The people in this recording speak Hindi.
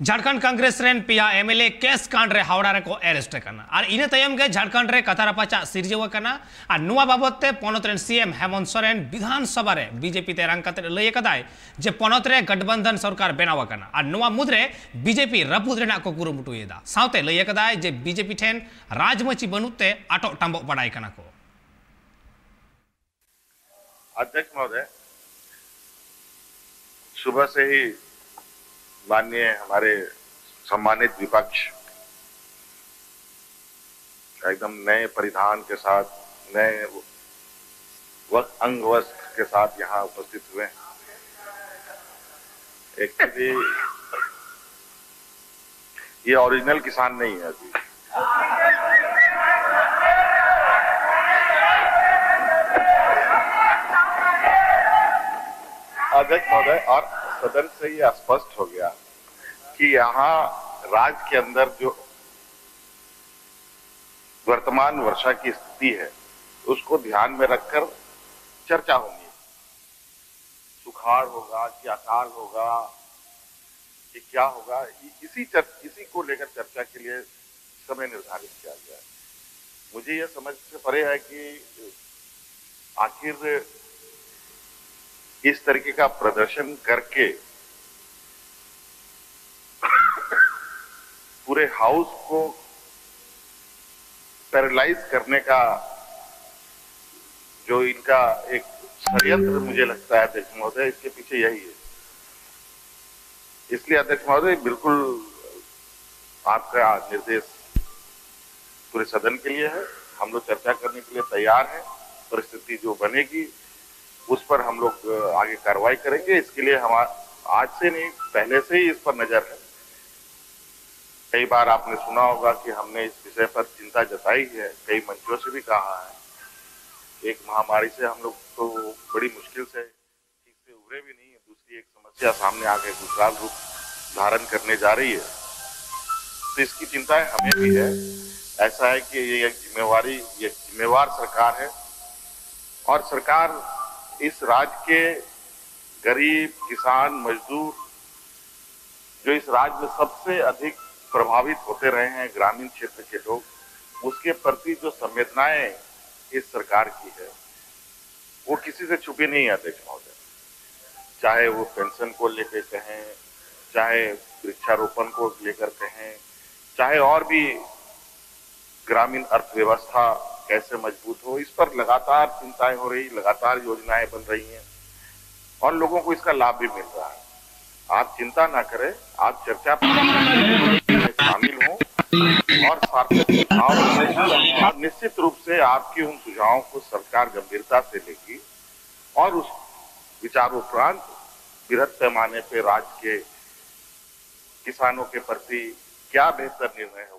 झारखंड कांग्रेस रेन पिया एमएलए केस कांड रे हावड़ा रे को अरेस्ट करना और इने तयम के झारखंड रे कथारापाचा सिरजेव करना और नुआ बाबत ते पोनत रेन सीएम हेमंत सोरेन विधानसभा रे बीजेपी ते रंगकत लय कदाय जे पोनत रे गठबंधन सरकार बनावा करना और नुआ मुद्रे बीजेपी रपुद रेना को कुरुमुटु येदा साउते लय कदाय जे बीजेपी ठेन राजमची बनुते आटो टांबो बडाय कना को। अध्यक्ष महोदय, सुबह से ही माननीय हमारे सम्मानित विपक्ष एकदम नए परिधान के साथ, नए अंग वस्त्र के साथ यहाँ उपस्थित हुए हैं। एक्चुअली ये ओरिजिनल किसान नहीं है अभी। अध्यक्ष महोदय, और सदन से ये स्पष्ट हो गया कि यहाँ राज्य के अंदर जो वर्तमान वर्षा की स्थिति है उसको ध्यान में रखकर चर्चा होनी है। सुखाड़ होगा कि अकाल होगा कि क्या होगा, इसी को लेकर चर्चा के लिए समय निर्धारित किया गया है। मुझे यह समझ से परे है कि आखिर इस तरीके का प्रदर्शन करके पूरे हाउस को पैरालाइज करने का जो इनका एक षड्यंत्र मुझे लगता है अध्यक्ष महोदय, इसके पीछे यही है। इसलिए अध्यक्ष महोदय, बिल्कुल आपका निर्देश पूरे सदन के लिए है। हम लोग चर्चा करने के लिए तैयार हैं। परिस्थिति जो बनेगी उस पर हम लोग आगे कार्रवाई करेंगे। इसके लिए हम आज से नहीं, पहले से ही इस पर नजर है। कई बार आपने सुना होगा कि हमने इस विषय पर चिंता जताई है, कई मंचों से भी कहा है। एक महामारी से हम लोग तो बड़ी मुश्किल से ठीक से उभरे भी नहीं, दूसरी एक समस्या सामने आके विकराल रूप धारण करने जा रही है, तो इसकी चिंता हमें भी है। ऐसा है कि ये एक जिम्मेवार सरकार है और सरकार इस राज्य के गरीब, किसान, मजदूर, जो इस राज्य में सबसे अधिक प्रभावित होते रहे हैं, ग्रामीण क्षेत्र के लोग, उसके प्रति जो संवेदनाएं इस सरकार की है वो किसी से छुपी नहीं है अध्यक्ष महोदय। चाहे वो पेंशन को लेकर कहें, चाहे वृक्षारोपण को लेकर कहें, चाहे और भी ग्रामीण अर्थव्यवस्था कैसे मजबूत हो, इस पर लगातार चिंताएं हो रही, लगातार योजनाएं बन रही हैं और लोगों को इसका लाभ भी मिल रहा है। आप चिंता ना करें, आप चर्चा में शामिल हों और सार्थक सुझाव, और निश्चित रूप से आपके उन सुझावों को सरकार गंभीरता से लेगी और उस विचारोपरांत बृहद पैमाने पर राज्य के किसानों के प्रति क्या बेहतर निर्णय हो